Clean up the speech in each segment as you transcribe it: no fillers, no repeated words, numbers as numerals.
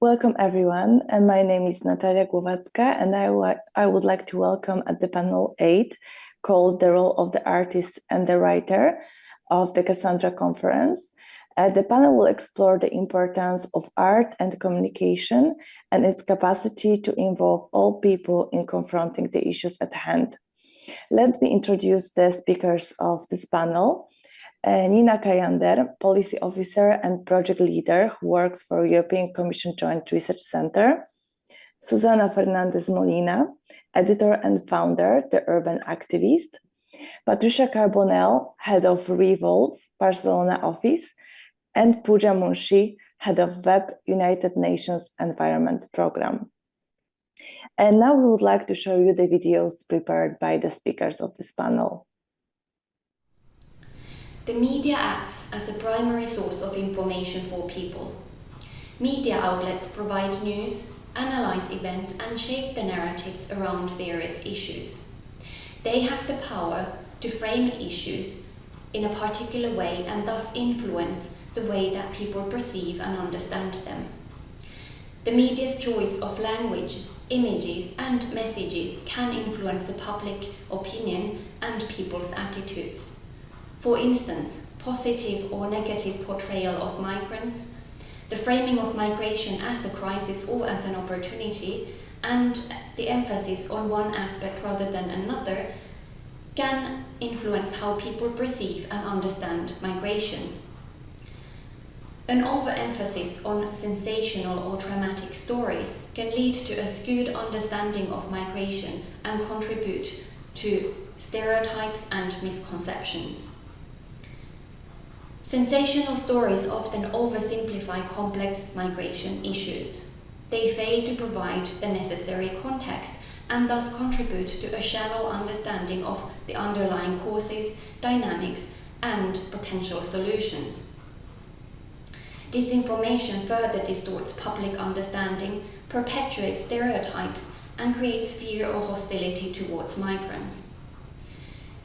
Welcome everyone, and my name is NATALIA, and I would like to welcome at the panel 8, called The Role of the Artist and the Writer of the Cassandra Conference. The panel will explore the importance of art and communication and its capacity to involve all people in confronting the issues at hand. Let me introduce the speakers of this panel. Nina KAJANDER, Policy Officer and Project Leader who works for European Commission Joint Research Center. SUSANA Molina, Editor and Founder, The Urban Activist. PATRICIA CARBONELL, Head of REVOLVE, Barcelona Office. And POOJA MUNSHI, Head of WEB, United Nations Environment Program. And now we would like to show you the videos prepared by the speakers of this panel. The media acts as the primary source of information for people. Media outlets provide news, analyze events, and shape the narratives around various issues. They have the power to frame issues in a particular way and thus influence the way that people perceive and understand them. The media's choice of language, images, and messages can influence the public opinion and people's attitudes. For instance, positive or negative portrayal of migrants, the framing of migration as a crisis or as an opportunity, and the emphasis on one aspect rather than another can influence how people perceive and understand migration. An overemphasis on sensational or dramatic stories can lead to a skewed understanding of migration and contribute to stereotypes and misconceptions. Sensational stories often oversimplify complex migration issues. They fail to provide the necessary context and thus contribute to a shallow understanding of the underlying causes, dynamics, and potential solutions. Disinformation further distorts public understanding, perpetuates stereotypes, and creates fear or hostility towards migrants.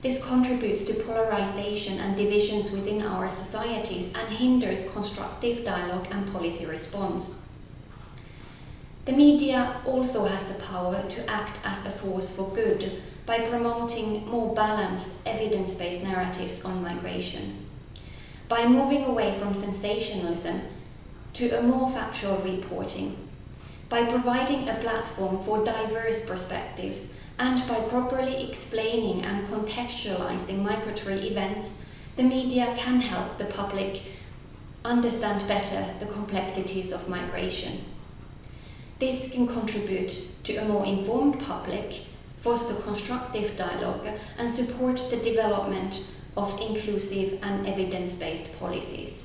This contributes to polarization and divisions within our societies and hinders constructive dialogue and policy response. The media also has the power to act as a force for good by promoting more balanced, evidence-based narratives on migration. By moving away from sensationalism to a more factual reporting, by providing a platform for diverse perspectives, and by properly explaining and contextualizing migratory events, the media can help the public understand better the complexities of migration. This can contribute to a more informed public, foster constructive dialogue, and support the development of inclusive and evidence-based policies.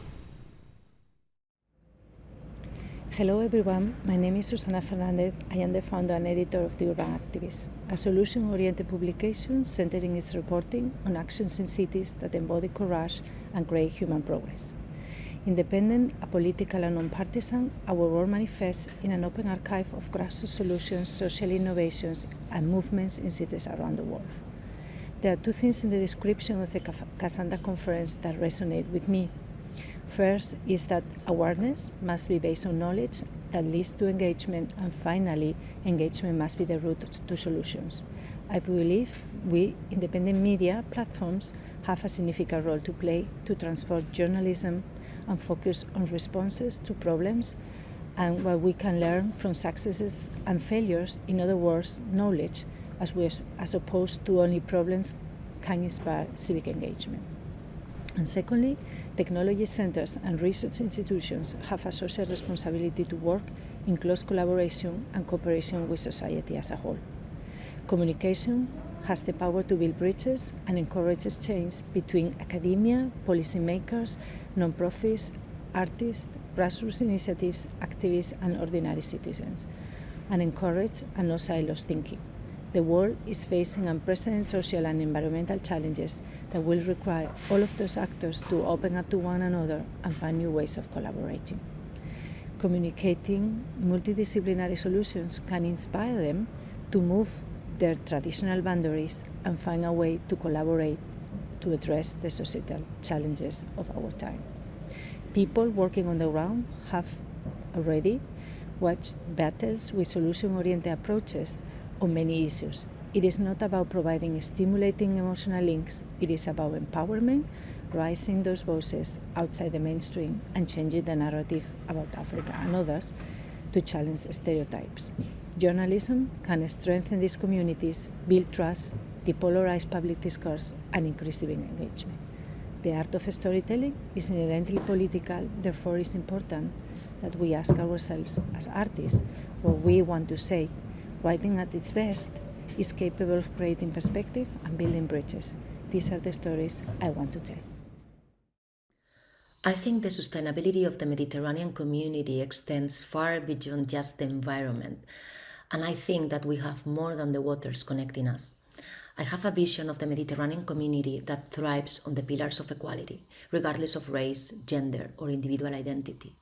Hello everyone, my name is Susana Fernandez. I am the founder and editor of The Urban Activist, a solution-oriented publication centering its reporting on actions in cities that embody courage and create human progress. Independent, apolitical and non-partisan, our work manifests in an open archive of grassroots solutions, social innovations and movements in cities around the world. There are two things in the description of the Cassandra Conference that resonate with me. First is that awareness must be based on knowledge that leads to engagement, and finally, engagement must be the route to solutions. I believe we, independent media platforms, have a significant role to play to transform journalism and focus on responses to problems and what we can learn from successes and failures, in other words, knowledge, as opposed to only problems, can inspire civic engagement. And secondly, technology centers and research institutions have a social responsibility to work in close collaboration and cooperation with society as a whole. Communication has the power to build bridges and encourage exchange between academia, policymakers, non-profits, artists, grassroots initiatives, activists, and ordinary citizens, and encourage a no-silos thinking. The world is facing unprecedented social and environmental challenges that will require all of those actors to open up to one another and find new ways of collaborating. Communicating multidisciplinary solutions can inspire them to move their traditional boundaries and find a way to collaborate to address the societal challenges of our time. People working on the ground have already watch battles with solution-oriented approaches on many issues. It is not about providing stimulating emotional links, it is about empowerment, raising those voices outside the mainstream and changing the narrative about Africa and others to challenge stereotypes. Journalism can strengthen these communities, build trust, depolarize public discourse, and increase civic engagement. The art of storytelling is inherently political, therefore it's important that we ask ourselves as artists what we want to say. Writing at its best is capable of creating perspective and building bridges. These are the stories I want to tell. I think the sustainability of the Mediterranean community extends far beyond just the environment, and I think that we have more than the waters connecting us. I have a vision of the Mediterranean community that thrives on the pillars of equality, regardless of race, gender, or individual identity.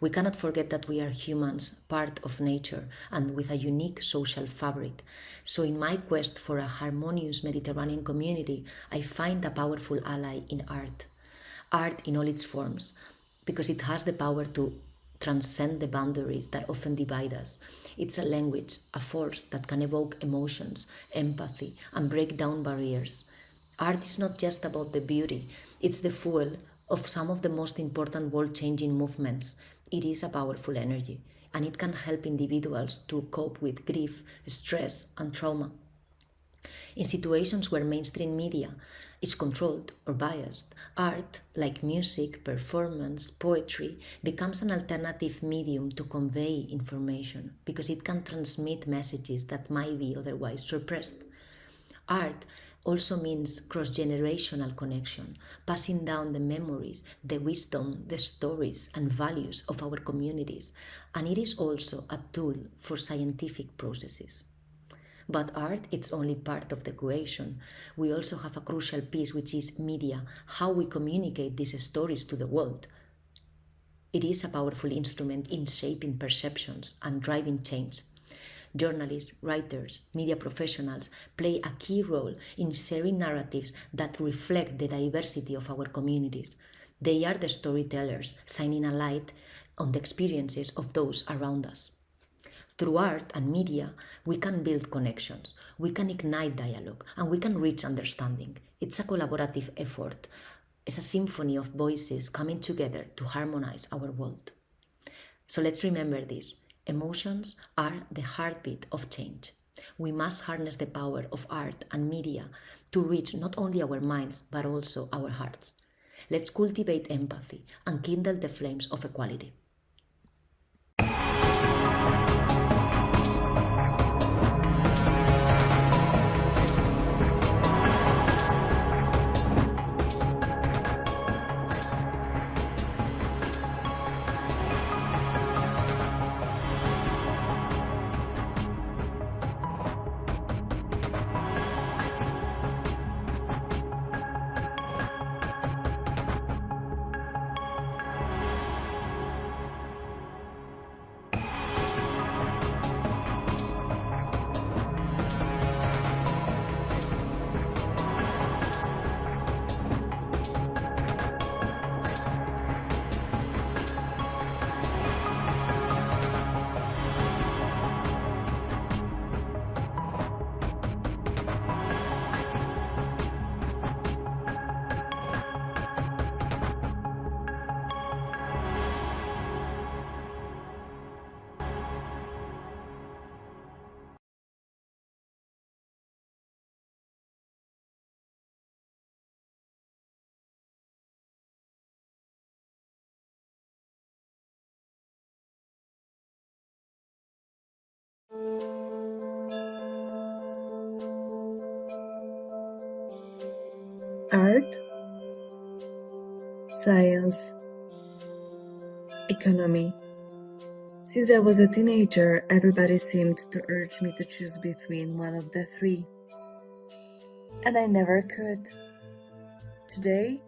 We cannot forget that we are humans, part of nature, and with a unique social fabric. So in my quest for a harmonious Mediterranean community, I find a powerful ally in art. Art in all its forms, because it has the power to transcend the boundaries that often divide us. It's a language, a force that can evoke emotions, empathy, and break down barriers. Art is not just about the beauty, it's the fuel of some of the most important world-changing movements. It is a powerful energy, and it can help individuals to cope with grief, stress, and trauma. In situations where mainstream media is controlled or biased, art, like music, performance, poetry, becomes an alternative medium to convey information because it can transmit messages that might be otherwise suppressed. Art also means cross-generational connection, passing down the memories, the wisdom, the stories and values of our communities, and it is also a tool for scientific processes. But art is only part of the equation. We also have a crucial piece, which is media, how we communicate these stories to the world. It is a powerful instrument in shaping perceptions and driving change. Journalists, writers, media professionals play a key role in sharing narratives that reflect the diversity of our communities. They are the storytellers, shining a light on the experiences of those around us. Through art and media, we can build connections, we can ignite dialogue, and we can reach understanding. It's a collaborative effort. It's a symphony of voices coming together to harmonize our world. So let's remember this. Emotions are the heartbeat of change. We must harness the power of art and media to reach not only our minds, but also our hearts. Let's cultivate empathy and kindle the flames of equality. Art, science, economy. Since I was a teenager, everybody seemed to urge me to choose between one of the three, and I never could. Today,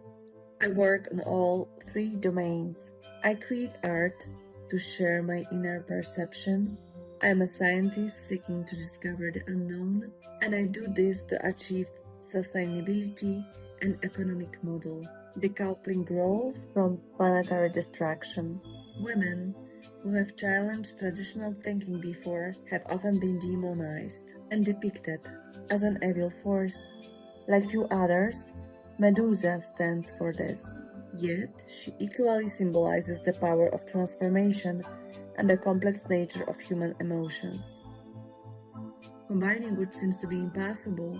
I work on all three domains. I create art to share my inner perception. I am a scientist seeking to discover the unknown, and I do this to achieve sustainability and economic model, decoupling growth from planetary destruction. Women who have challenged traditional thinking before have often been demonized and depicted as an evil force. Like few others, Medusa stands for this. Yet, she equally symbolizes the power of transformation and the complex nature of human emotions. Combining what seems to be impossible,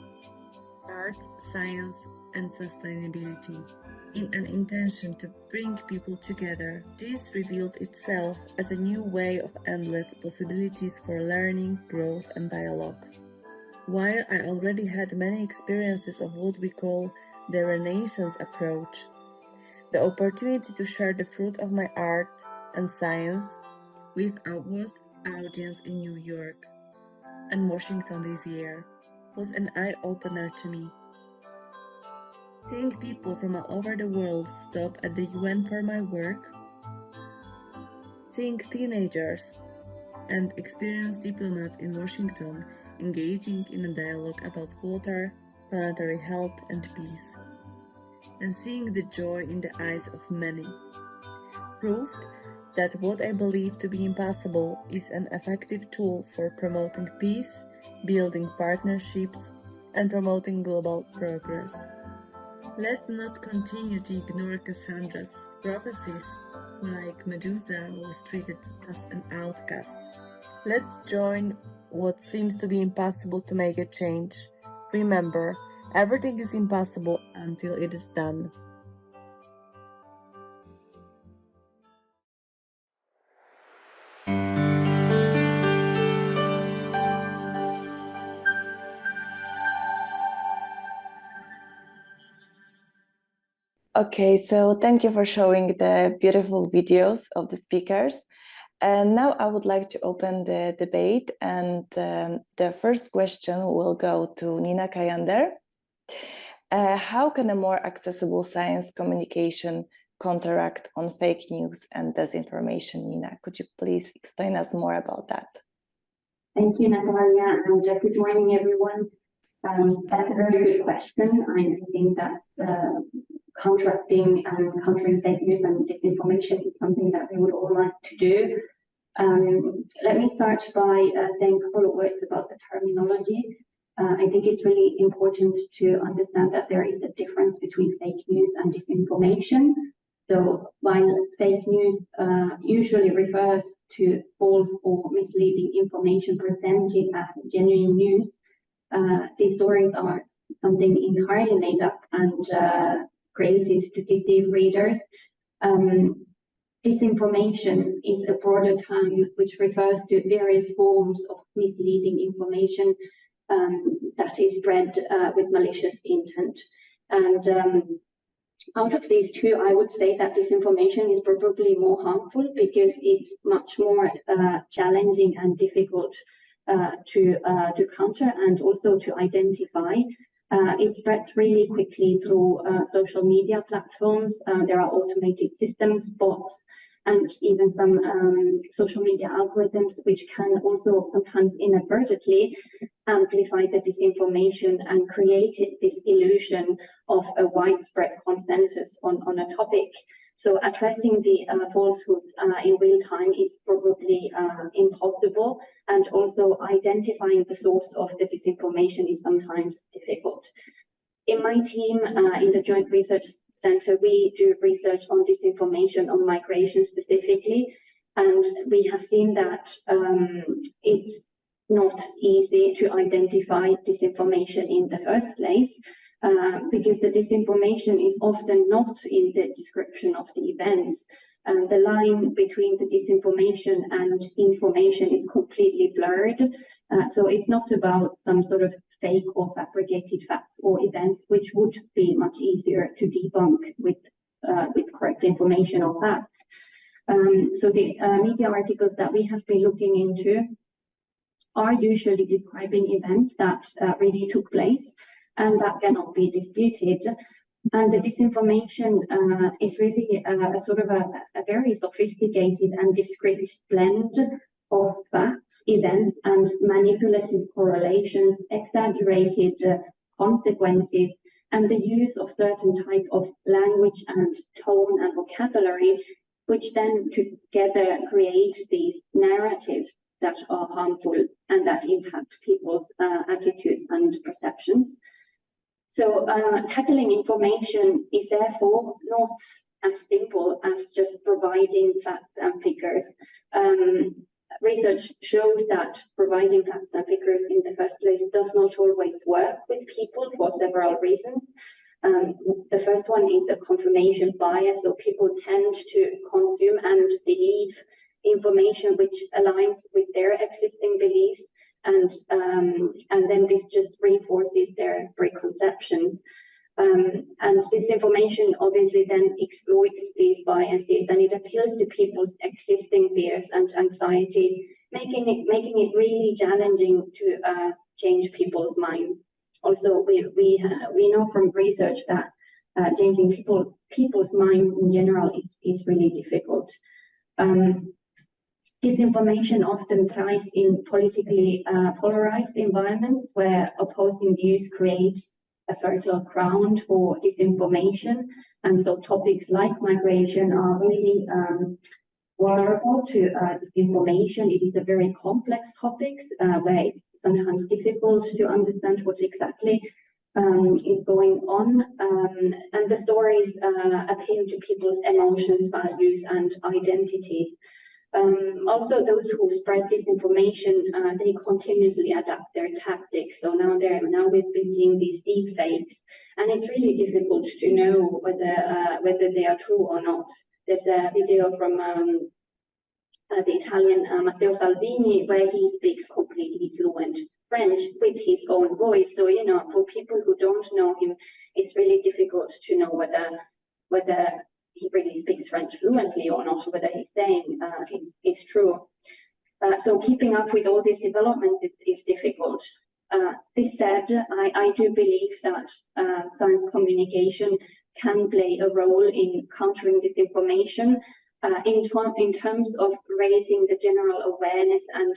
art, science, and sustainability, in an intention to bring people together, this revealed itself as a new way of endless possibilities for learning, growth, and dialogue. While I already had many experiences of what we call the Renaissance approach, the opportunity to share the fruit of my art and science with a vast audience in New York and Washington this year was an eye-opener to me. Seeing people from all over the world stop at the UN for my work, seeing teenagers and experienced diplomats in Washington engaging in a dialogue about water, planetary health, and peace, and seeing the joy in the eyes of many, proved that what I believe to be impossible is an effective tool for promoting peace, building partnerships, and promoting global progress. Let's not continue to ignore Cassandra's prophecies, who, like Medusa, was treated as an outcast. Let's join what seems to be impossible to make a change. Remember, everything is impossible until it is done. Okay, so thank you for showing the beautiful videos of the speakers. And now I would like to open the debate, and the first question will go to Nina KAJANDER. How can a more accessible science communication counteract on fake news and disinformation? Nina, could you please explain us more about that? Thank you, Natalia, and good morning, everyone. That's a very good question. I think that counteracting and countering fake news and disinformation is something that we would all like to do. Let me start by saying a couple of words about the terminology. I think it's really important to understand that there is a difference between fake news and disinformation. So while fake news usually refers to false or misleading information presented as genuine news, these stories are something entirely made up and created to deceive readers. Disinformation is a broader term which refers to various forms of misleading information that is spread with malicious intent. And out of these two, I would say that disinformation is probably more harmful because it's much more challenging and difficult to counter and also to identify. It spreads really quickly through social media platforms. There are automated systems, bots, and even some social media algorithms, which can also sometimes inadvertently amplify the disinformation and create this illusion of a widespread consensus on a topic. So addressing the falsehoods in real time is probably impossible, and also identifying the source of the disinformation is sometimes difficult. In my team, in the Joint Research Center, we do research on disinformation, on migration specifically, and we have seen that it's not easy to identify disinformation in the first place, because the disinformation is often not in the description of the events. The line between the disinformation and information is completely blurred. So it's not about some sort of fake or fabricated facts or events, which would be much easier to debunk with correct information or facts. So the media articles that we have been looking into are usually describing events that really took place and that cannot be disputed. And the disinformation is really a sort of a very sophisticated and discrete blend of facts, events, and manipulative correlations, exaggerated consequences, and the use of certain type of language and tone and vocabulary which then together create these narratives that are harmful and that impact people's attitudes and perceptions. So tackling information is therefore not as simple as just providing facts and figures. Research shows that providing facts and figures in the first place does not always work with people for several reasons. The first one is the confirmation bias, so people tend to consume and believe information which aligns with their existing beliefs, and then this just reinforces their preconceptions. And disinformation obviously then exploits these biases, and it appeals to people's existing fears and anxieties, making it really challenging to change people's minds. Also, we know from research that changing people's minds in general is really difficult. Disinformation often thrives in politically polarized environments where opposing views create a fertile ground for disinformation, and so topics like migration are really vulnerable to disinformation. It is a very complex topic where it's sometimes difficult to understand what exactly is going on, and the stories appeal to people's emotions, values, and identities. Also, those who spread disinformation, they continuously adapt their tactics. So now we've been seeing these deep fakes, and it's really difficult to know whether they are true or not. There's a video from the Italian Matteo Salvini where he speaks completely fluent French with his own voice. So, you know, for people who don't know him, it's really difficult to know whether he really speaks French fluently or not, whether he's saying it's true. So keeping up with all these developments is difficult. This said, I do believe that science communication can play a role in countering disinformation in terms of raising the general awareness and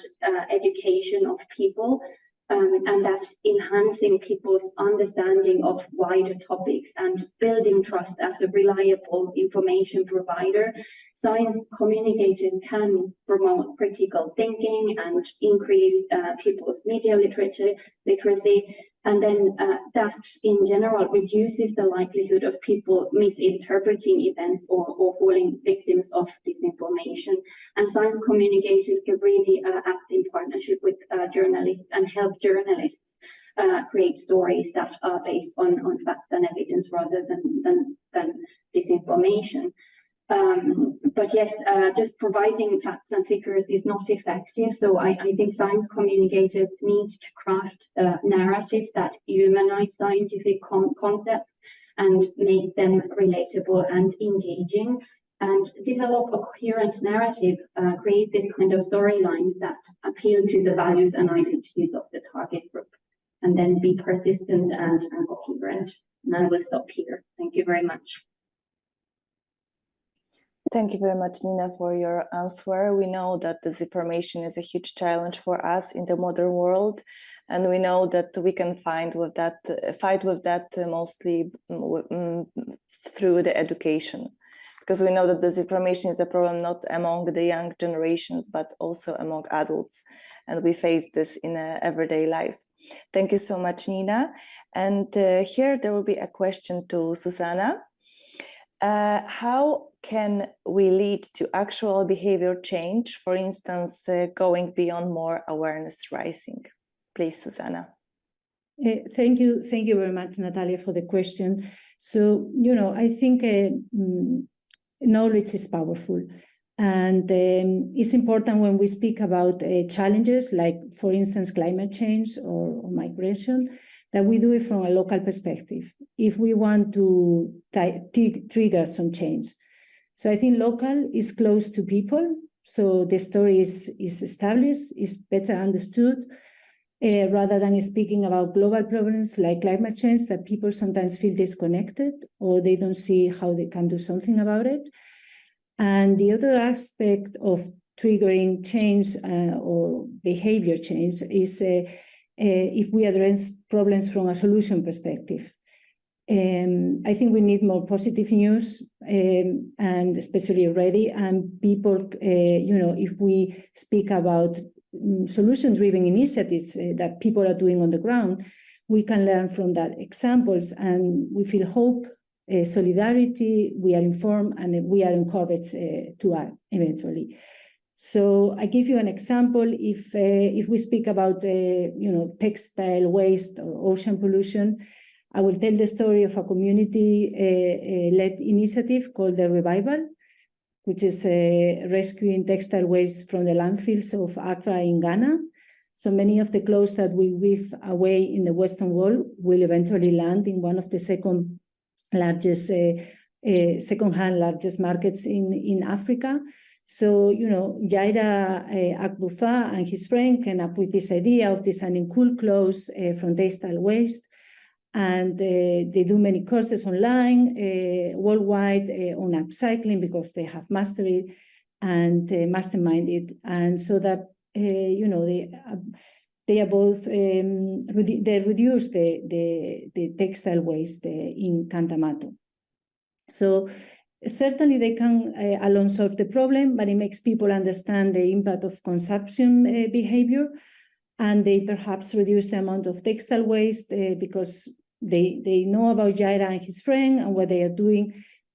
education of people, and that enhancing people's understanding of wider topics and building trust as a reliable information provider. Science communicators can promote critical thinking and increase people's media literacy, and then that in general reduces the likelihood of people misinterpreting events or falling victims of disinformation. And science communicators can really act in partnership with journalists and help journalists create stories that are based on facts and evidence rather than disinformation. But yes, just providing facts and figures is not effective. So I think science communicators need to craft narratives that humanize scientific concepts and make them relatable and engaging, and develop a coherent narrative, create this kind of storylines that appeal to the values and identities of the target group, and then be persistent and coherent. And I will stop here. Thank you very much. Thank you very much, Nina, for your answer. We know that disinformation is a huge challenge for us in the modern world, and we know that we can fight with that mostly through the education, because we know that disinformation is a problem not among the young generations, but also among adults, and we face this in everyday life. Thank you so much, Nina. And here there will be a question to Susana. How can we lead to actual behavior change, for instance, going beyond more awareness raising? Please, Susana. Thank you very much, Natalia, for the question. So, you know, I think knowledge is powerful, and it's important when we speak about challenges like, for instance, climate change or migration, that we do it from a local perspective if we want to trigger some change. So I think local is close to people, so the story is established, is better understood, rather than speaking about global problems like climate change that people sometimes feel disconnected or they don't see how they can do something about it. And the other aspect of triggering change or behavior change is if we address problems from a solution perspective. I think we need more positive news, and especially already. And people, if we speak about solution-driven initiatives that people are doing on the ground, we can learn from that examples, and we feel hope, solidarity. We are informed, and we are encouraged to act eventually. So I give you an example. If we speak about textile waste or ocean pollution, I will tell the story of a community-led initiative called the REVOLVE, which is rescuing textile waste from the landfills of Accra in Ghana. So many of the clothes that we weave away in the Western Wall will eventually land in one of the second-hand largest markets in Africa. So, Jaira Akbufa and his friend came up with this idea of designing cool clothes from textile waste. And they do many courses online, worldwide, on upcycling, because they have mastered it and masterminded. And so that, they are both, they reduce the textile waste in Cantamato. So certainly they can alone solve the problem, but it makes people understand the impact of consumption behavior. And they perhaps reduce the amount of textile waste because they know about Jaira and his friend and what they are doing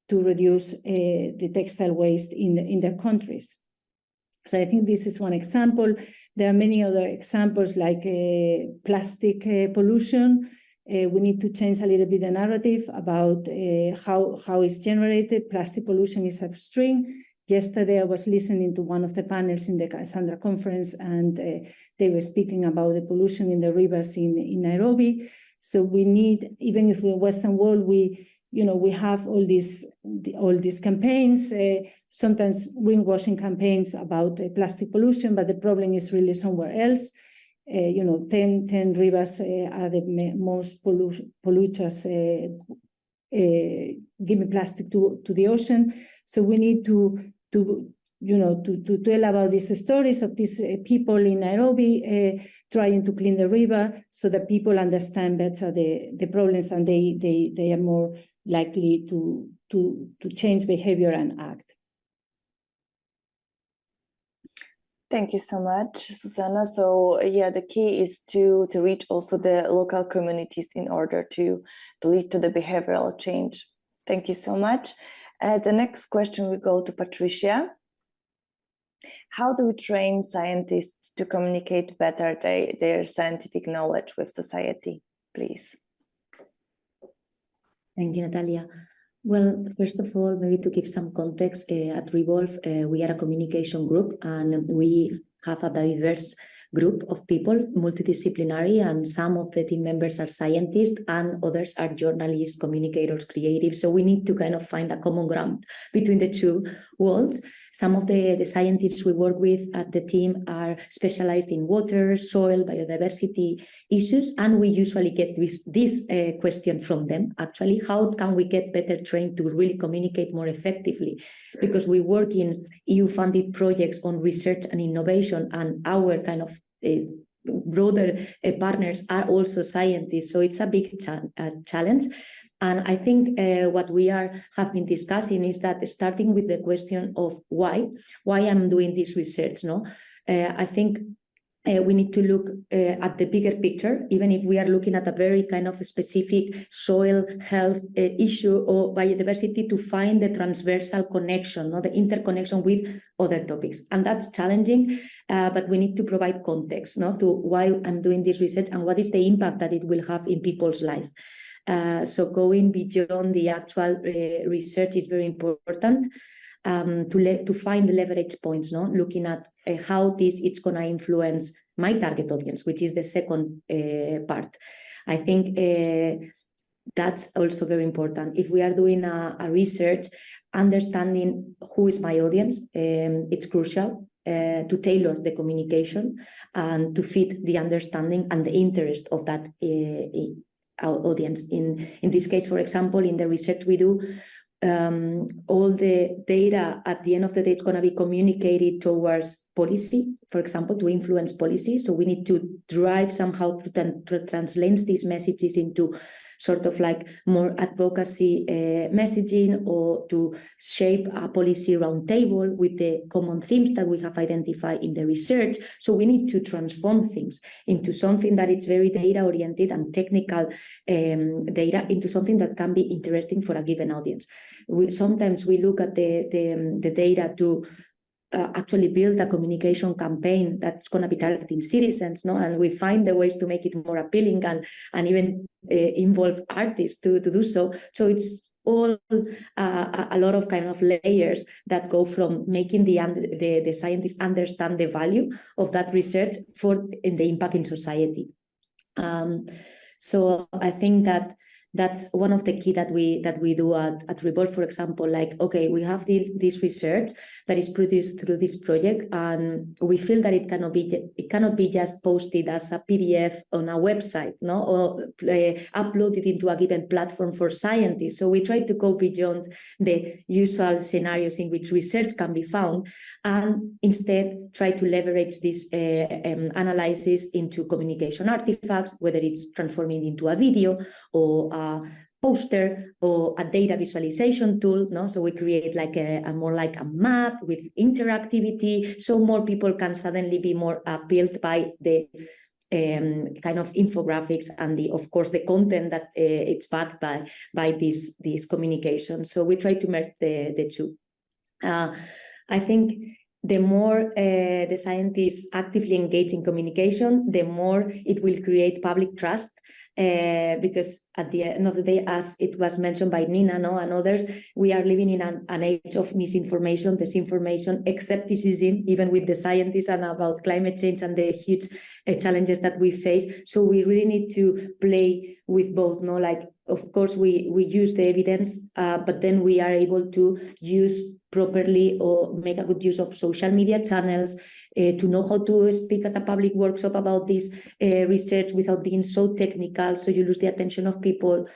to reduce the textile waste in their countries. So I think this is one example. There are many other examples like plastic pollution. We need to change a little bit the narrative about how it's generated. Plastic pollution is upstream. Yesterday, I was listening to one of the panels in the Cassandra Conference, and they were speaking about the pollution in the rivers in Nairobi. So we need, even if the Western world, we have all these campaigns, sometimes greenwashing campaigns about plastic pollution, but the problem is really somewhere else. 10 rivers are the most polluters, giving plastic to the ocean. So we need to tell about these stories of these people in Nairobi trying to clean the river, so that people understand better the problems, and they are more likely to change behavior and act. Thank you so much, Susana. So yeah, the key is to reach also the local communities in order to lead to the behavioral change. Thank you so much. The next question will go to Patricia. How do we train scientists to communicate better their scientific knowledge with society, please? Thank you, Natalia. Well, first of all, maybe to give some context, at REVOLVE, we are a communication group, and we have a diverse group of people, multidisciplinary, and some of the team members are scientists and others are journalists, communicators, creatives. So we need to kind of find a common ground between the two worlds. Some of the scientists we work with at the team are specialized in water, soil, biodiversity issues, and we usually get this question from them, actually. How can we get better trained to really communicate more effectively? Because we work in EU-funded projects on research and innovation, and our kind of broader partners are also scientists, so it's a big challenge. And I think what we have been discussing is that, starting with the question of why I'm doing this research, I think we need to look at the bigger picture, even if we are looking at a very kind of specific soil health issue or biodiversity, to find the transversal connection, the interconnection with other topics. And that's challenging, but we need to provide context to why I'm doing this research and what is the impact that it will have in people's life. So going beyond the actual research is very important. To find the leverage points, looking at how this is going to influence my target audience, which is the second part. I think that's also very important. If we are doing a research, understanding who is my audience, it's crucial to tailor the communication and to fit the understanding and the interest of that our audience. In this case, for example, in the research we do, all the data at the end of the day is going to be communicated towards policy, for example, to influence policy. So we need to drive somehow to translate these messages into sort of like more advocacy messaging, or to shape a policy roundtable with the common themes that we have identified in the research. So we need to transform things into something that is very data-oriented and technical data into something that can be interesting for a given audience. Sometimes we look at the data to actually build a communication campaign that's going to be targeting citizens, no? And we find the ways to make it more appealing and even involve artists to do so. So it's all a lot of kind of layers that go from making the scientists understand the value of that research in the impact in society. So I think that's one of the key that we do at REVOLVE, for example. Like, okay, we have this research that is produced through this project, and we feel that it cannot be just posted as a PDF on a website, no, or uploaded into a given platform for scientists. So we try to go beyond the usual scenarios in which research can be found, and instead try to leverage this analysis into communication artifacts, whether it's transforming into a video or a poster or a data visualization tool, no? So we create like a more like a map with interactivity, so more people can suddenly be more appealed by the kind of infographics and of course the content that it's backed by this communication. So we try to merge the two. I think the more the scientists actively engage in communication, the more it will create public trust. Because at the end of the day, as it was mentioned by Nina, no, and others, we are living in an age of misinformation, disinformation, skepticism, even with the scientists, and about climate change and the huge challenges that we face. So we really need to play with both, no? Like, of course, we use the evidence, but then we are able to use properly or make a good use of social media channels, to know how to speak at a public workshop about this research without being so technical, so you lose the attention of people,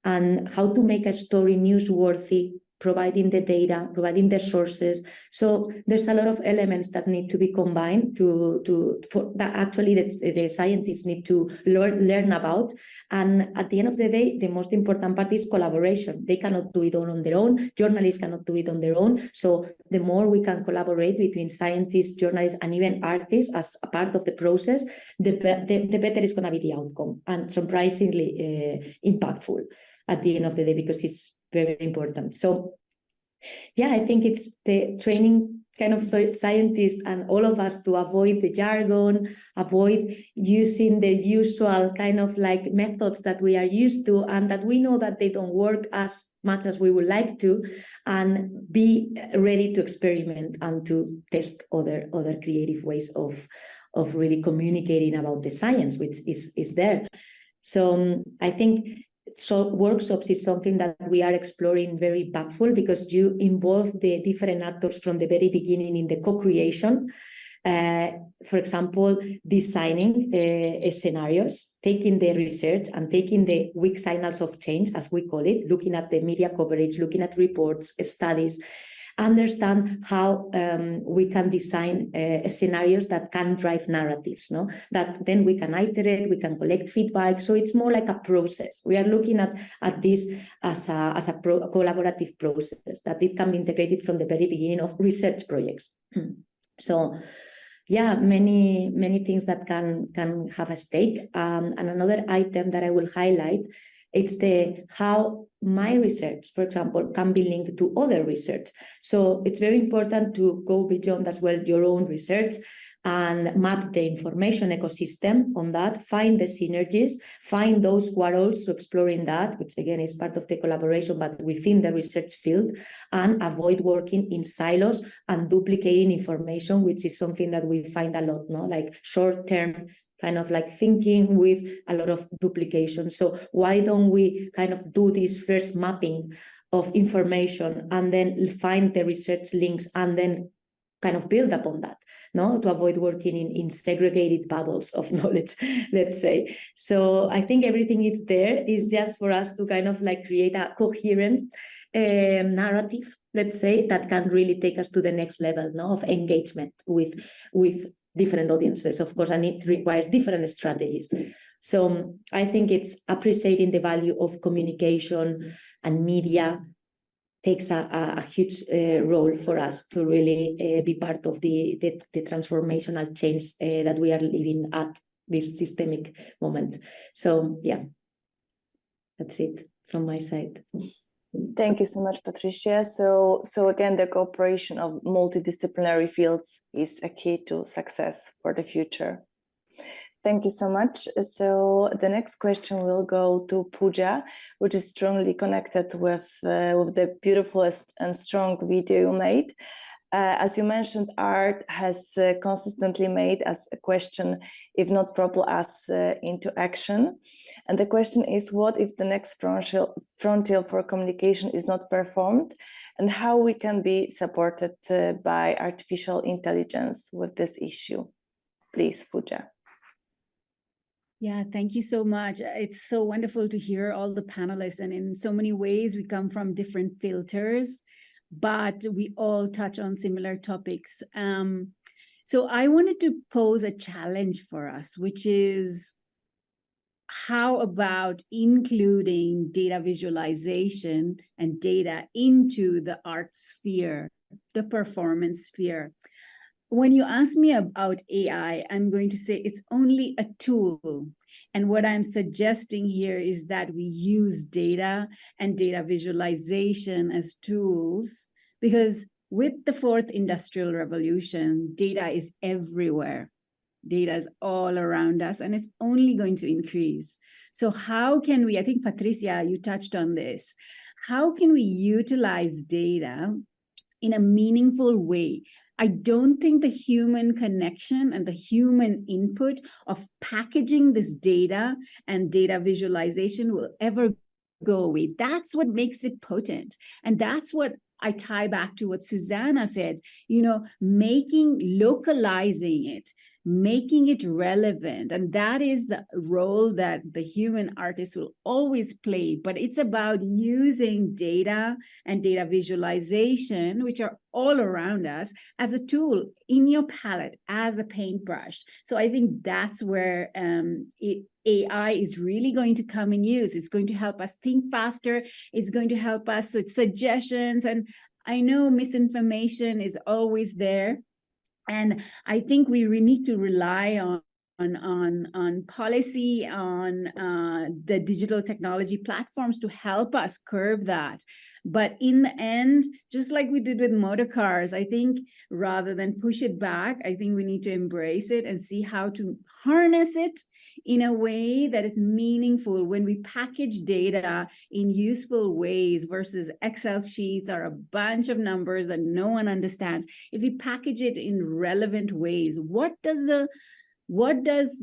and how to make a story newsworthy, providing the data, providing the sources. So there's a lot of elements that need to be combined that actually the scientists need to learn about. And at the end of the day, the most important part is collaboration. They cannot do it all on their own. Journalists cannot do it on their own. So the more we can collaborate between scientists, journalists, and even artists as a part of the process, the better is going to be the outcome, and surprisingly impactful at the end of the day, because it's very important. So yeah, I think it's the training kind of scientists and all of us to avoid the jargon, avoid using the usual kind of like methods that we are used to and that we know that they don't work as much as we would like to, and be ready to experiment and to test other creative ways of really communicating about the science, which is there. So I think workshops is something that we are exploring very impactful, because you involve the different actors from the very beginning in the co-creation. For example, designing scenarios, taking the research and taking the weak signals of change, as we call it, looking at the media coverage, looking at reports, studies, understand how we can design scenarios that can drive narratives, no? That then we can iterate, we can collect feedback. So it's more like a process. We are looking at this as a collaborative process, that it can be integrated from the very beginning of research projects. So yeah, many things that can have a stake. And another item that I will highlight, it's how my research, for example, can be linked to other research. So it's very important to go beyond as well your own research and map the information ecosystem on that, find the synergies, find those who are also exploring that, which again is part of the collaboration, but within the research field, and avoid working in silos and duplicating information, which is something that we find a lot, no? Like short-term kind of like thinking with a lot of duplication. So why don't we kind of do this first mapping of information and then find the research links and then kind of build upon that, no? To avoid working in segregated bubbles of knowledge, let's say. So I think everything is there. It's just for us to kind of like create a coherent narrative, let's say, that can really take us to the next level, no? Of engagement with different audiences, of course, and it requires different strategies. So I think it's appreciating the value of communication, and media takes a huge role for us to really be part of the transformational change that we are living at this systemic moment. So yeah, that's it from my side. Thank you so much, Patricia. So again, the cooperation of multidisciplinary fields is a key to success for the future. Thank you so much. So the next question will go to POOJA, which is strongly connected with the beautiful and strong video you made. As you mentioned, art has consistently made us question if not propel us into action. And the question is, what if the next frontier for communication is not performed, and how we can be supported by artificial intelligence with this issue? Please, POOJA. Yeah, thank you so much. It's so wonderful to hear all the panelists, and in so many ways we come from different filters, but we all touch on similar topics. So I wanted to pose a challenge for us, which is, how about including data visualization and data into the art sphere, the performance sphere? When you ask me about AI, I'm going to say it's only a tool. And what I'm suggesting here is that we use data and data visualization as tools, because with the fourth industrial revolution, data is everywhere. Data is all around us, and it's only going to increase. So how can we, I think, Patricia, you touched on this, how can we utilize data in a meaningful way? I don't think the human connection and the human input of packaging this data and data visualization will ever go away. That's what makes it potent. And that's what I tie back to what Susana said, you know, localizing it, making it relevant. And that is the role that the human artist will always play. But it's about using data and data visualization, which are all around us, as a tool in your palette, as a paintbrush. So I think that's where AI is really going to come in use. It's going to help us think faster. It's going to help us with suggestions. And I know misinformation is always there. And I think we need to rely on policy, on the digital technology platforms to help us curb that. But in the end, just like we did with motor cars, I think rather than push it back, I think we need to embrace it and see how to harness it in a way that is meaningful. When we package data in useful ways versus Excel sheets or a bunch of numbers that no one understands, if we package it in relevant ways, what does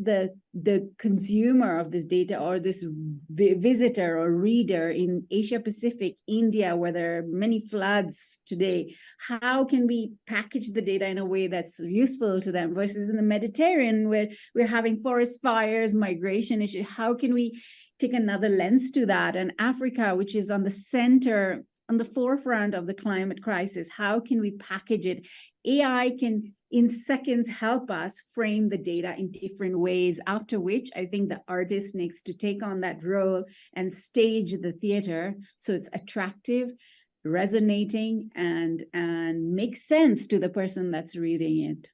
the consumer of this data, or this visitor or reader in Asia Pacific, India, where there are many floods today, how can we package the data in a way that's useful to them, versus in the Mediterranean, where we're having forest fires, migration issue? How can we take another lens to that? And Africa, which is on the forefront of the climate crisis, how can we package it? AI can, in seconds, help us frame the data in different ways, after which I think the artist needs to take on that role and stage the theater so it's attractive, resonating, and makes sense to the person that's reading it.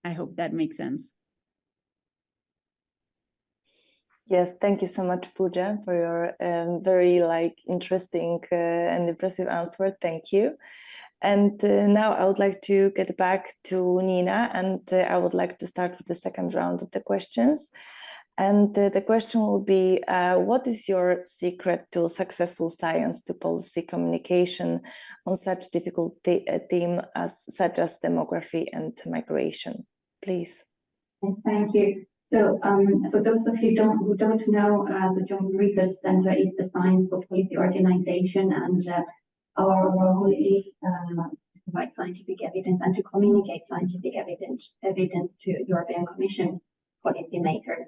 I hope that makes sense. Yes, thank you so much, POOJA, for your very interesting and impressive answer. Thank you. And now I would like to get back to Nina, and I would like to start with the second round of the questions. And the question will be, what is your secret to successful science to policy communication on such difficult theme such as demography and migration? Please. Thank you. So for those of you who don't know, the Joint Research Center is the Science for Policy organization, and our role is to provide scientific evidence and to communicate scientific evidence to European Commission policymakers.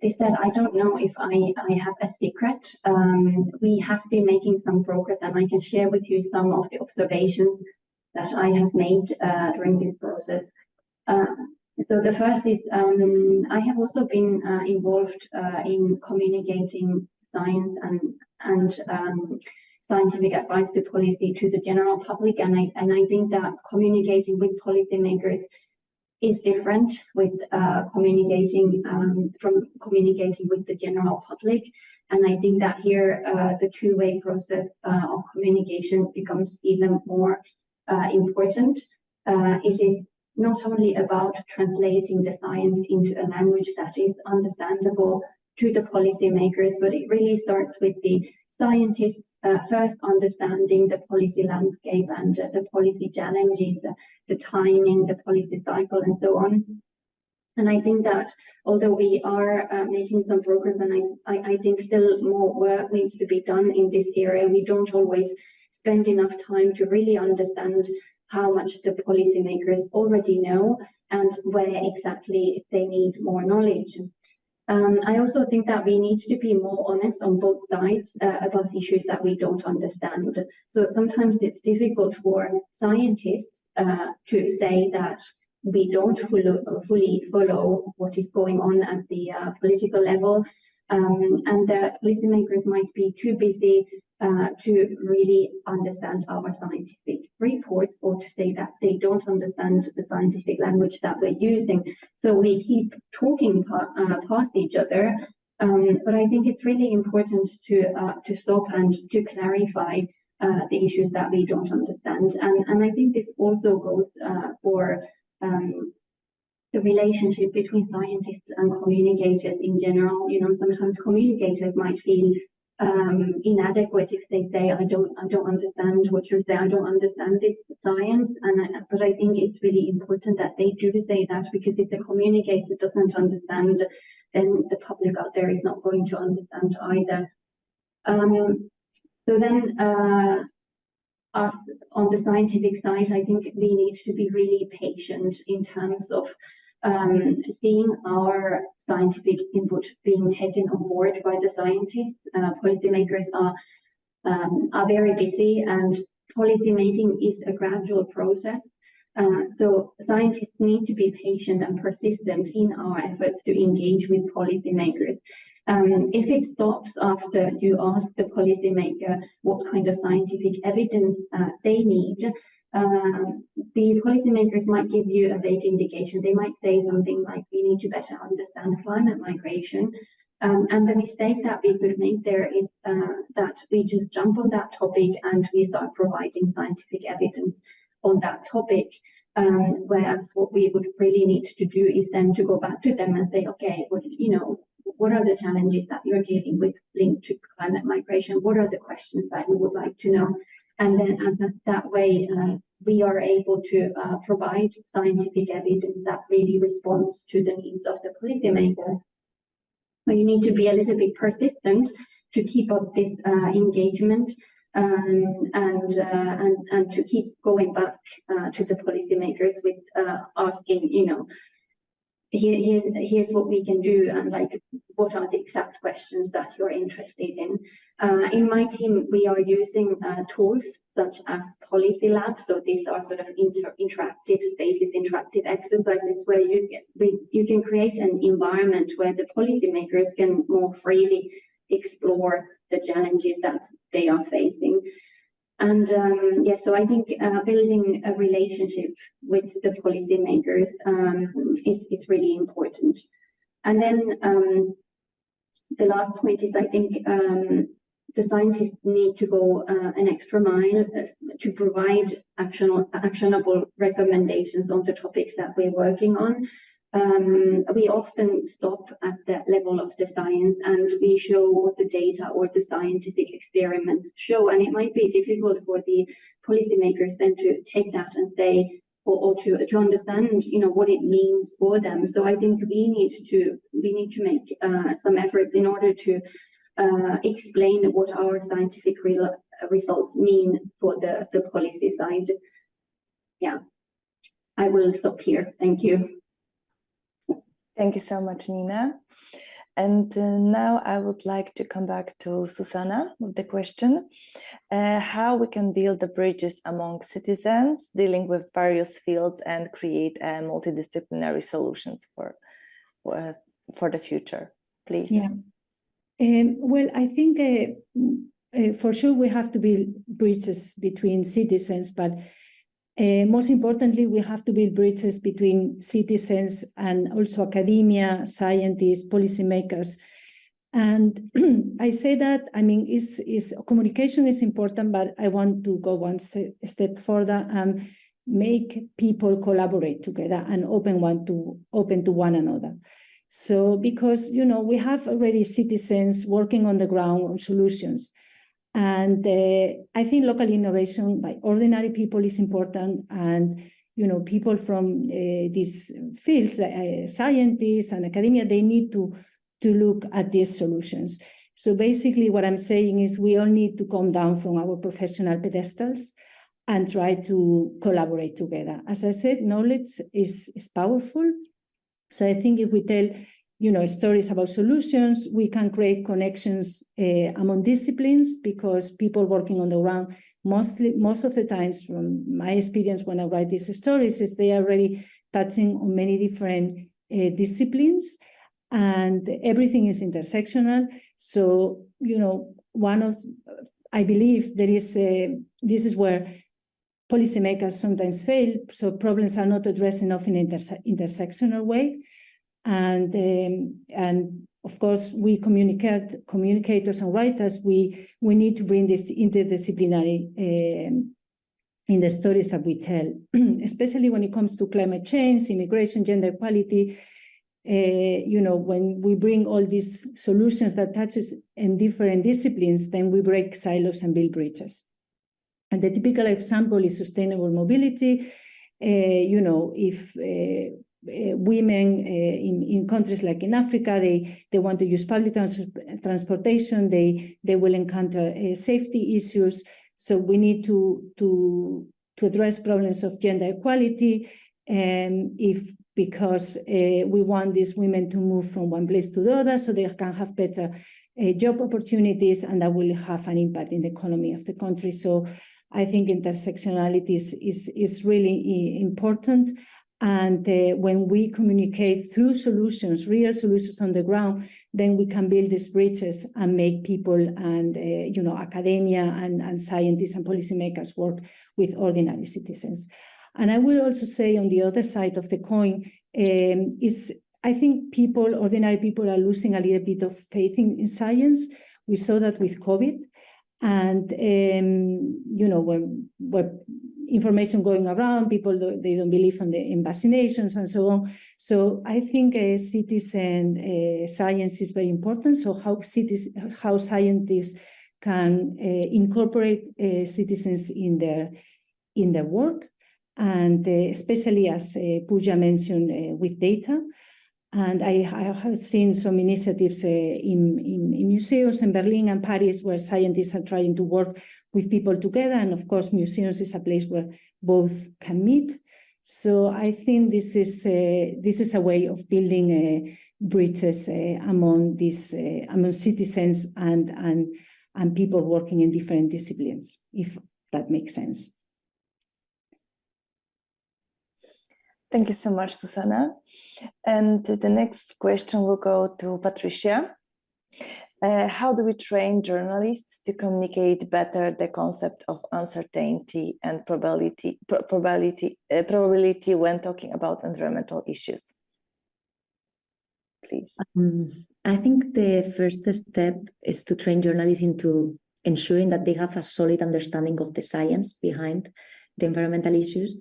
They said, I don't know if I have a secret. We have been making some progress, and I can share with you some of the observations that I have made during this process. So the first is I have also been involved in communicating science and scientific advice to policy to the general public, and I think that communicating with policymakers is different with communicating with the general public, and I think that here the two-way process of communication becomes even more important. It is not only about translating the science into a language that is understandable to the policymakers, but it really starts with the scientists first understanding the policy landscape and the policy challenges, the timing, the policy cycle, and so on. And I think that although we are making some progress, and I think still more work needs to be done in this area, we don't always spend enough time to really understand how much the policymakers already know and where exactly they need more knowledge. I also think that we need to be more honest on both sides about issues that we don't understand. So sometimes it's difficult for scientists to say that we don't fully follow what is going on at the political level, and the policymakers might be too busy to really understand our scientific reports, or to say that they don't understand the scientific language that we're using. So we keep talking past each other, but I think it's really important to stop and to clarify the issues that we don't understand. And I think this also goes for the relationship between scientists and communicators in general. You know, sometimes communicators might feel inadequate if they say, I don't understand what you say, I don't understand this science, but I think it's really important that they do say that, because if the communicator doesn't understand, then the public out there is not going to understand either. So then us on the scientific side, I think we need to be really patient in terms of seeing our scientific input being taken on board by the scientists. Policymakers are very busy, and policy making is a gradual process. So scientists need to be patient and persistent in our efforts to engage with policymakers. If it stops after you ask the policymaker what kind of scientific evidence they need, the policymakers might give you a vague indication. They might say something like, we need to better understand climate migration. And the mistake that we could make there is that we just jump on that topic and we start providing scientific evidence on that topic. Whereas what we would really need to do is then to go back to them and say, okay, what are the challenges that you're dealing with linked to climate migration? What are the questions that you would like to know? And then that way, we are able to provide scientific evidence that really responds to the needs of the policymakers. So you need to be a little bit persistent to keep up this engagement and to keep going back to the policymakers with asking, here's what we can do, and like, what are the exact questions that you're interested in. In my team, we are using tools such as policy labs. So these are sort of interactive spaces, interactive exercises where you can create an environment where the policymakers can more freely explore the challenges that they are facing. And so I think building a relationship with the policymakers is really important. And then the last point is, I think the scientists need to go an extra mile to provide actionable recommendations on the topics that we're working on. We often stop at the level of the science and we show what the data or the scientific experiments show, and it might be difficult for the policymakers then to take that and say, or to understand, what it means for them. So I think we need to make some efforts in order to explain what our scientific results mean for the policy side. Yeah, I will stop here. Thank you. Thank you so much, Nina. And now I would like to come back to Susana with the question, how we can build the bridges among citizens dealing with various fields and create multidisciplinary solutions for the future, please. Yeah. Well, I think for sure we have to build bridges between citizens, but most importantly, we have to build bridges between citizens and also academia, scientists, policymakers. And I say that, I mean, communication is important, but I want to go one step further and make people collaborate together and open to one another. So because, you know, we have already citizens working on the ground on solutions. And I think local innovation by ordinary people is important. And, you know, people from these fields, like scientists and academia, they need to look at these solutions. So basically what I'm saying is we all need to come down from our professional pedestals and try to collaborate together. As I said, knowledge is powerful. So I think if we tell, you know, stories about solutions, we can create connections among disciplines, because people working on the ground, most of the times, from my experience when I write these stories, is they are already touching on many different disciplines, and everything is intersectional. So, you know, I believe there is this is where policymakers sometimes fail. So problems are not addressed enough in an intersectional way. And of course, we communicators and writers, we need to bring this interdisciplinary in the stories that we tell, especially when it comes to climate change, immigration, gender equality. You know, when we bring all these solutions that touches in different disciplines, then we break silos and build bridges. And the typical example is sustainable mobility. You know, if women in countries like in Africa, they want to use public transportation, they will encounter safety issues. So we need to address problems of gender equality, because we want these women to move from one place to the other so they can have better job opportunities, and that will have an impact in the economy of the country. So I think intersectionality is really important. And when we communicate through solutions, real solutions on the ground, then we can build these bridges and make people and, you know, academia and scientists and policymakers work with ordinary citizens. And I will also say on the other side of the coin I think ordinary people are losing a little bit of faith in science. We saw that with COVID. And, you know, when information going around, people, they don't believe in vaccinations and so on. So I think citizen science is very important. So how scientists can incorporate citizens in their work, and especially as POOJA mentioned with data. And I have seen some initiatives in museums in Berlin and Paris where scientists are trying to work with people together. And of course, museums is a place where both can meet. So I think this is a way of building bridges among citizens and people working in different disciplines, if that makes sense. Thank you so much, Susana. And the next question will go to Patricia. How do we train journalists to communicate better the concept of uncertainty and probability when talking about environmental issues? Please. I think the first step is to train journalists into ensuring that they have a solid understanding of the science behind the environmental issues.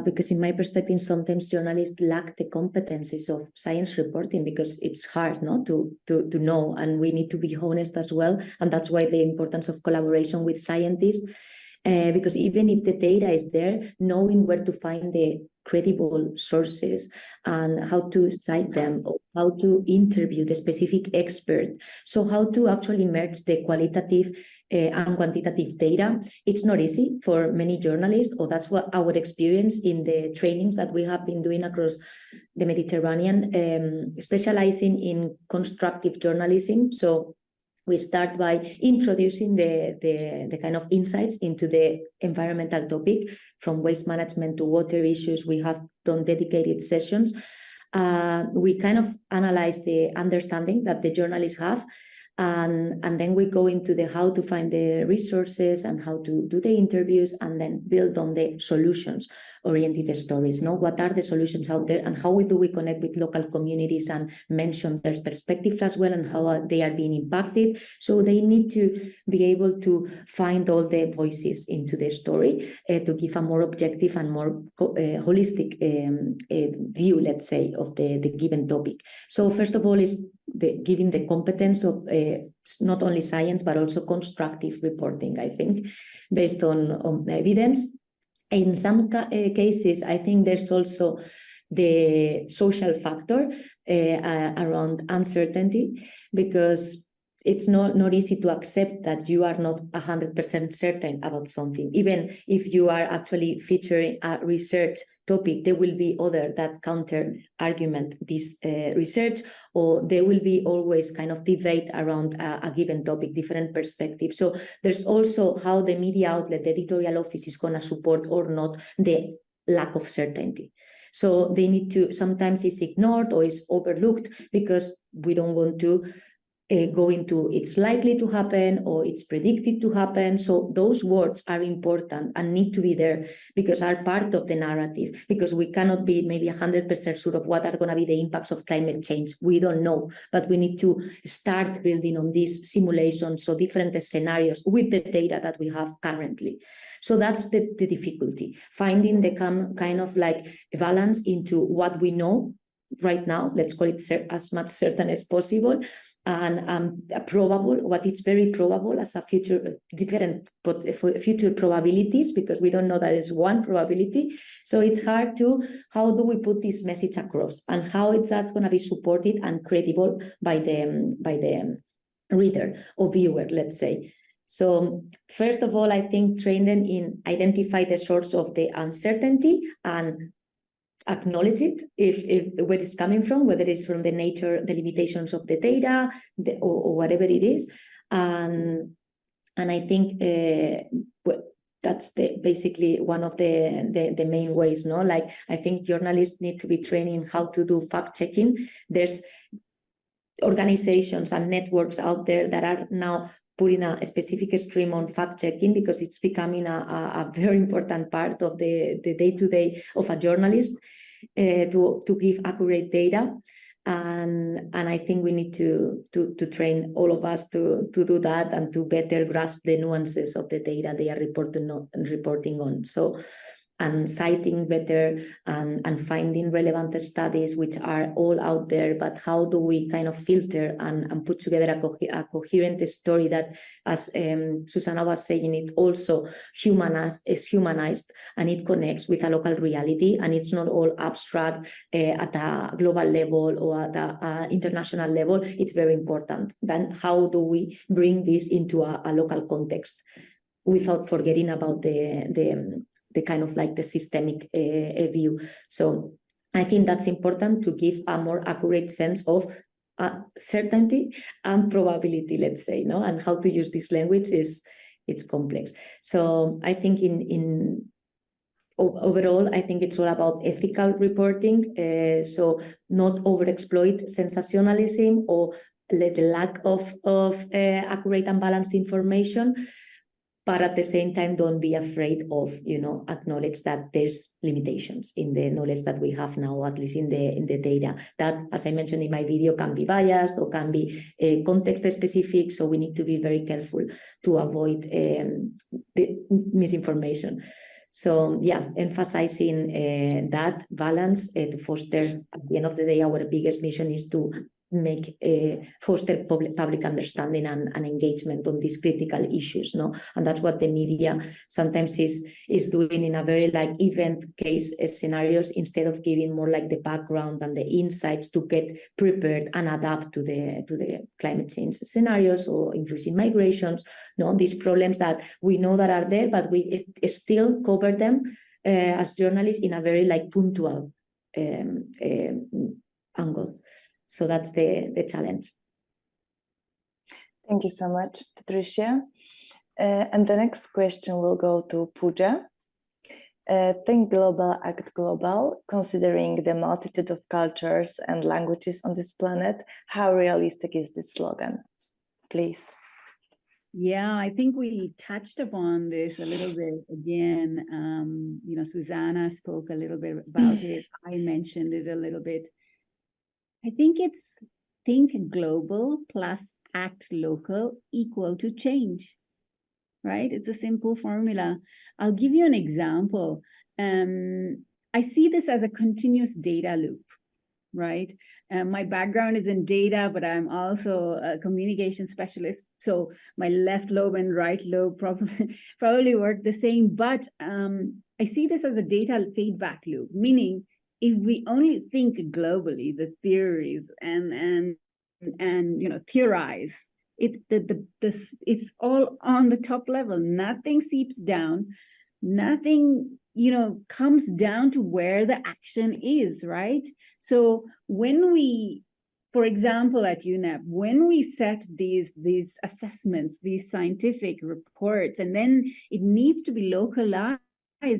Because in my perspective, sometimes journalists lack the competencies of science reporting because it's hard not to know, and we need to be honest as well. And that's why the importance of collaboration with scientists. because even if the data is there, knowing where to find the credible sources and how to cite them, or how to interview the specific expert. So how to actually merge the qualitative and quantitative data. It's not easy for many journalists, or that's what our experience in the trainings that we have been doing across the Mediterranean, specializing in constructive journalism. So we start by introducing the kind of insights into the environmental topic, from waste management to water issues. We have done dedicated sessions. We kind of analyze the understanding that the journalists have, and then we go into the how to find the resources and how to do the interviews, and then build on the solutions-oriented stories. Know what are the solutions out there, and how do we connect with local communities and mention their perspectives as well, and how they are being impacted. So they need to be able to find all the voices into the story to give a more objective and more holistic view, let's say, of the given topic. So first of all is giving the competence of not only science, but also constructive reporting, I think, based on evidence. In some cases, I think there's also the social factor around uncertainty, because it's not easy to accept that you are not 100% certain about something. Even if you are actually featuring a research topic, there will be other that counter argument this research, or there will be always kind of debate around a given topic, different perspectives. So there's also how the media outlet, the editorial office, is going to support or not the lack of certainty. So they need to, sometimes it's ignored or it's overlooked because we don't want to go into it's likely to happen or it's predicted to happen. So those words are important and need to be there because are part of the narrative, because we cannot be maybe 100% sure of what are going to be the impacts of climate change. We don't know, but we need to start building on these simulations, so different scenarios with the data that we have currently. So that's the difficulty, finding the kind of like balance into what we know right now, let's call it as much certain as possible, and probable, what is very probable as a future, different future probabilities, because we don't know that it's one probability. So it's hard to, how do we put this message across, and how is that going to be supported and credible by the reader or viewer, let's say. So first of all, I think train them in identify the source of the uncertainty and acknowledge it if where it's coming from, whether it's from the nature, the limitations of the data, or whatever it is. And I think that's basically one of the main ways, no? Like, I think journalists need to be training how to do fact-checking. There's organizations and networks out there that are now putting a specific stream on fact-checking, because it's becoming a very important part of the day-to-day of a journalist, to give accurate data. And I think we need to train all of us to do that and to better grasp the nuances of the data they are reporting on. So, and citing better and finding relevant studies, which are all out there, but how do we kind of filter and put together a coherent story that, as Susana was saying, it also is humanized and it connects with a local reality, and it's not all abstract at a global level or at an international level. It's very important. Then how do we bring this into a local context without forgetting about the kind of like the systemic view. So I think that's important to give a more accurate sense of certainty and probability, let's say, no? And how to use this language it's complex. So I think overall, I think it's all about ethical reporting. So not overexploit sensationalism or the lack of accurate and balanced information. But at the same time, don't be afraid of, acknowledge that there's limitations in the knowledge that we have now, at least in the data. That, as I mentioned in my video, can be biased or can be context specific. So we need to be very careful to avoid the misinformation. So yeah, emphasizing that balance to foster, at the end of the day, our biggest mission is to foster public understanding and engagement on these critical issues, no? And that's what the media sometimes is doing in a very like event case scenarios, instead of giving more like the background and the insights to get prepared and adapt to the climate change scenarios or increasing migrations, no? These problems that we know that are there, but we still cover them as journalists in a very like punctual angle. So that's the challenge. Thank you so much, Patricia. And the next question will go to POOJA. Think global, act global. Considering the multitude of cultures and languages on this planet, how realistic is this slogan? Please. Yeah, I think we touched upon this a little bit again. You know, Susana spoke a little bit about it. I mentioned it a little bit. I think it's think global plus act local equal to change, right? It's a simple formula. I'll give you an example. I see this as a continuous data loop, right? My background is in data, but I'm also a communication specialist. So my left lobe and right lobe probably work the same, but I see this as a data feedback loop, meaning if we only think globally, the theories and you know, theorize, it's all on the top level. Nothing seeps down. Nothing, you know, comes down to where the action is, right? So when we, for example, at UNEP, when we set these assessments, these scientific reports, and then it needs to be localized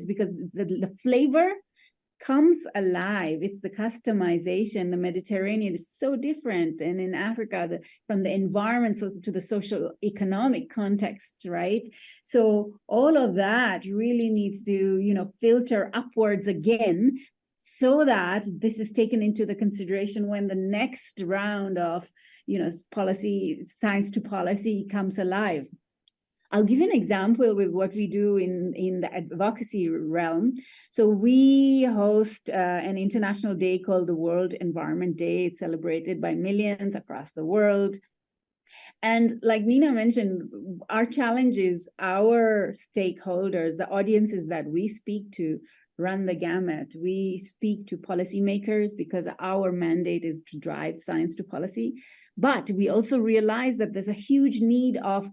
because the flavor comes alive. It's the customization. The Mediterranean is so different than in Africa, from the environment to the social economic context, right? So all of that really needs to, you know, filter upwards again, so that this is taken into the consideration when the next round of, you know, policy, science to policy comes alive. I'll give you an example with what we do in the advocacy realm. So we host an international day called the World Environment Day. It's celebrated by millions across the world. And like Nina mentioned, our challenge is our stakeholders, the audiences that we speak to, run the gamut. We speak to policymakers because our mandate is to drive science to policy. But we also realize that there's a huge need of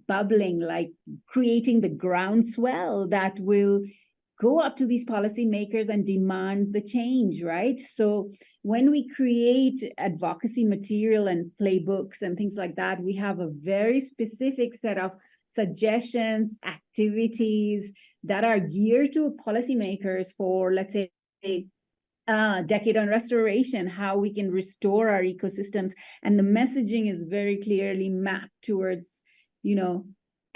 bubbling, like creating the groundswell that will go up to these policymakers and demand the change, right? So when we create advocacy material and playbooks and things like that, we have a very specific set of suggestions, activities that are geared to policymakers for, let's say, decade on restoration, how we can restore our ecosystems. And the messaging is very clearly mapped towards, you know,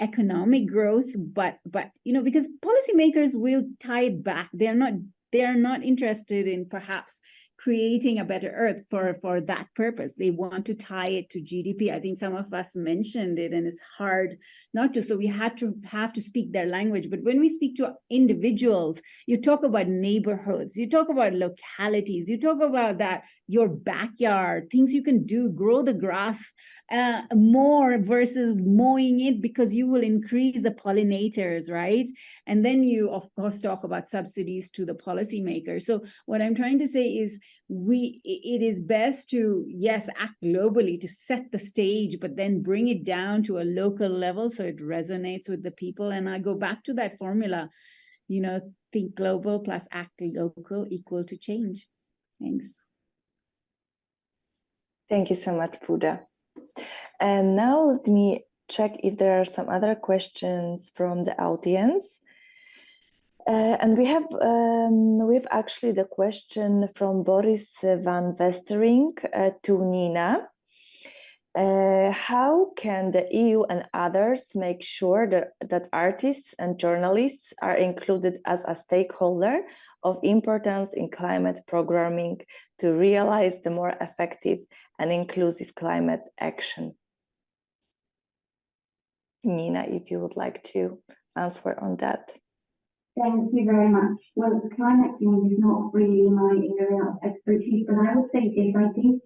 economic growth, but you know, because policymakers will tie it back. They are not interested in perhaps creating a better earth for that purpose. They want to tie it to GDP. I think some of us mentioned it, and it's hard not to. So we have to speak their language. But when we speak to individuals, you talk about neighborhoods, you talk about localities, you talk about that your backyard, things you can do, grow the grass more versus mowing it, because you will increase the pollinators, right? And then you, of course, talk about subsidies to the policymakers. So what I'm trying to say is, it is best to, yes, act globally to set the stage, but then bring it down to a local level so it resonates with the people. And I go back to that formula, you know, think global plus act local equal to change. Thanks. Thank you so much, POOJA. And now let me check if there are some other questions from the audience. And we have actually the question from Boris van Westering to Nina. How can the EU and others make sure that artists and journalists are included as a stakeholder of importance in climate programming to realize the more effective and inclusive climate action? Nina, if you would like to answer on that. Thank you very much. Well, climate change is not really my area of expertise, opportunities, but I would say this, I think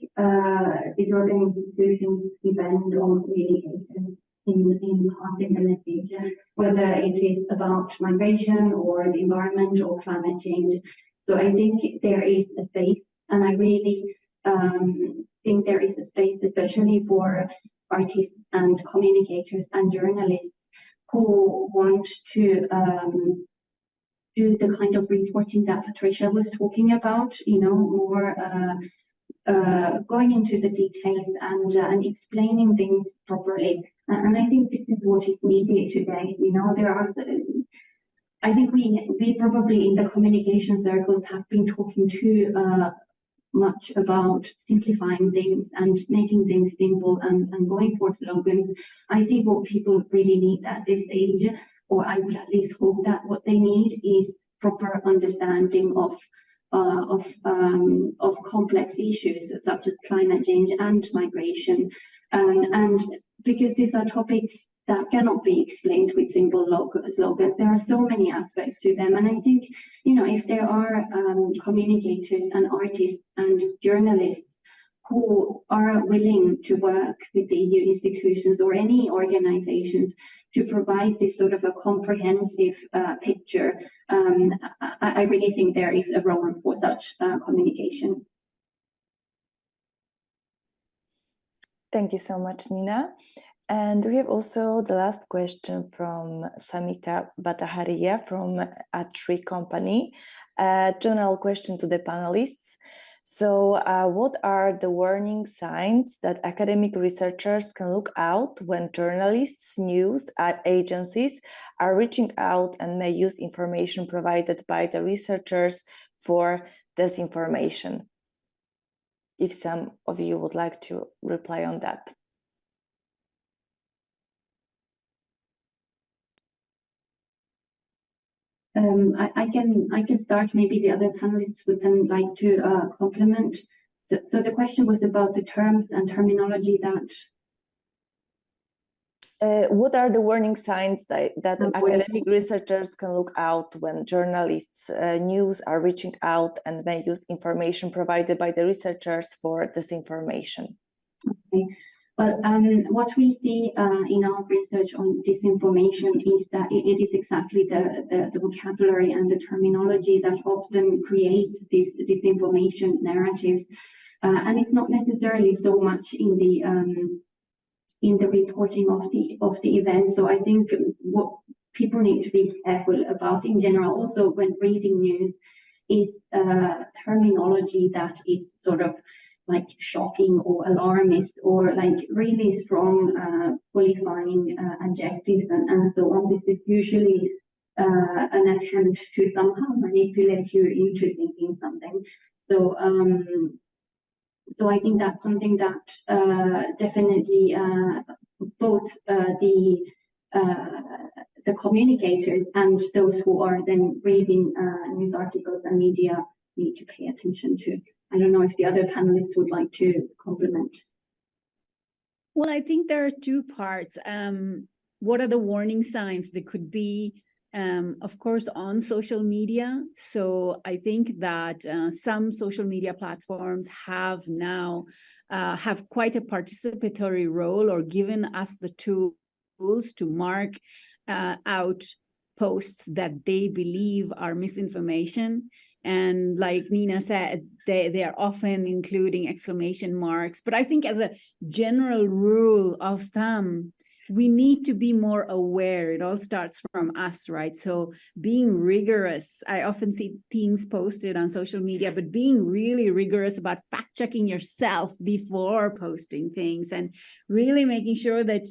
these organizations depend on communication in passing the message, whether it is about migration or the environment or climate change. So I think there is a space, and I really think there is a space, especially for artists and communicators and journalists who want to do the kind of reporting that Patricia was talking about, you know, more going into the details and explaining things properly. And I think this is what is needed today. You know, there are, I think we probably in the communication circles have been talking too much about simplifying things and making things simple and going for slogans. I think what people really need at this stage, or I would at least hope that what they need is proper understanding of complex issues such as climate change and migration, and because these are topics that cannot be explained with simple slogans. There are so many aspects to them, and I think, you know, if there are communicators and artists and journalists who are willing to work with the EU institutions or any organizations to provide this sort of a comprehensive picture, I really think there is a role for such communication. Thank you so much, Nina. And we have also the last question from Samita Bhattacharya from A3 Company. A general question to the panelists. So what are the warning signs that academic researchers can look out when journalists, news agencies are reaching out and may use information provided by the researchers for disinformation? If some of you would like to reply on that. I can start. Maybe the other panelists would then like to complement. So the question was about the terms and terminology that. What are the warning signs that academic researchers can look out when journalists, news are reaching out and may use information provided by the researchers for disinformation? Okay. Well, what we see in our research on disinformation is that it is exactly the vocabulary and the terminology that often creates these disinformation narratives, and it's not necessarily so much in the reporting of the event. So I think what people need to be careful about in general, also when reading news, is terminology that is sort of like shocking or alarmist or like really strong qualifying adjectives and so on. This is usually an attempt to somehow manipulate you into thinking something. So so I think that's something that definitely both the communicators and those who are then reading news articles and media need to pay attention to. I don't know if the other panelists would like to complement. Well, I think there are two parts. What are the warning signs? There could be, of course, on social media. So I think that some social media platforms have now have quite a participatory role, or given us the tools to mark out posts that they believe are misinformation. And like Nina said, they are often including exclamation marks. But I think as a general rule of thumb, we need to be more aware. It all starts from us, right? So being rigorous, I often see things posted on social media, but being really rigorous about fact checking yourself before posting things and really making sure that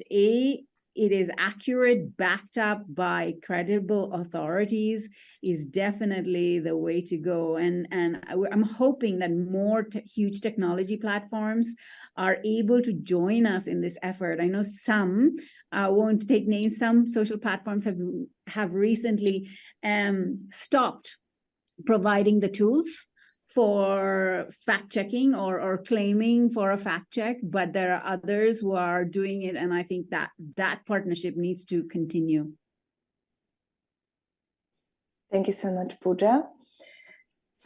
it is accurate, backed up by credible authorities is definitely the way to go. And I'm hoping that more huge technology platforms are able to join us in this effort. I know some, won't take names, some social platforms have recently stopped providing the tools for fact-checking or claiming for a fact-check, but there are others who are doing it, and I think that partnership needs to continue. Thank you so much, Pooja.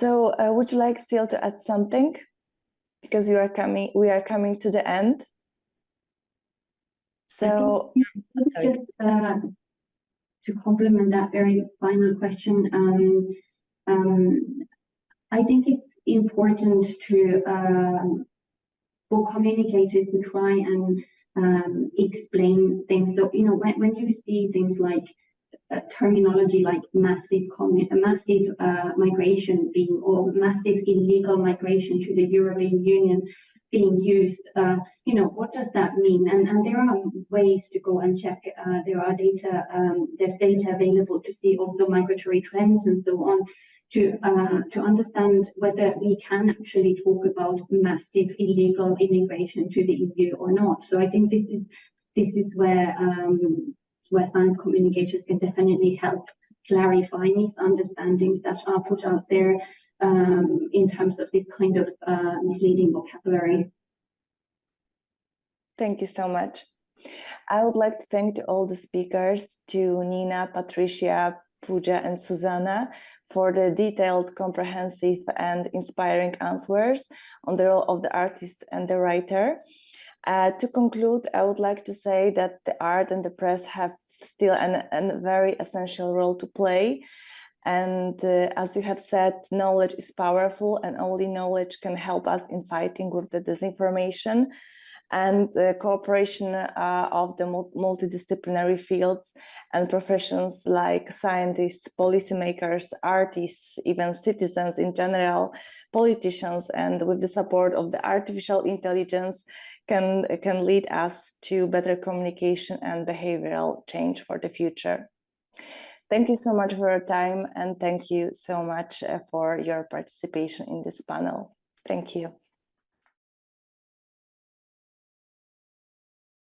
So would you like still to add something? Because we are coming to the end. So just to complement that very final question, I think it's important to for communicators to try and explain things. So when you see things like terminology like massive migration being, or massive illegal migration to the European Union being used, what does that mean? And there are ways to go and check. There's data available to see also migratory trends and so on, to understand whether we can actually talk about massive illegal immigration to the EU or not. So I think this is where science communicators can definitely help clarify misunderstandings that are put out there in terms of this kind of misleading vocabulary. Thank you so much. I would like to thank all the speakers, to Nina, Patricia, POOJA and SUSANA, for the detailed, comprehensive and inspiring answers on the role of the artist and the writer. To conclude, I would like to say that the art and the press have still a very essential role to play. And as you have said, knowledge is powerful, and only knowledge can help us in fighting with the disinformation. And the cooperation of the multidisciplinary fields and professions like scientists, policymakers, artists, even citizens in general, politicians, and with the support of the artificial intelligence can lead us to better communication and behavioral change for the future. Thank you so much for your time, and thank you so much for your participation in this panel. Thank you.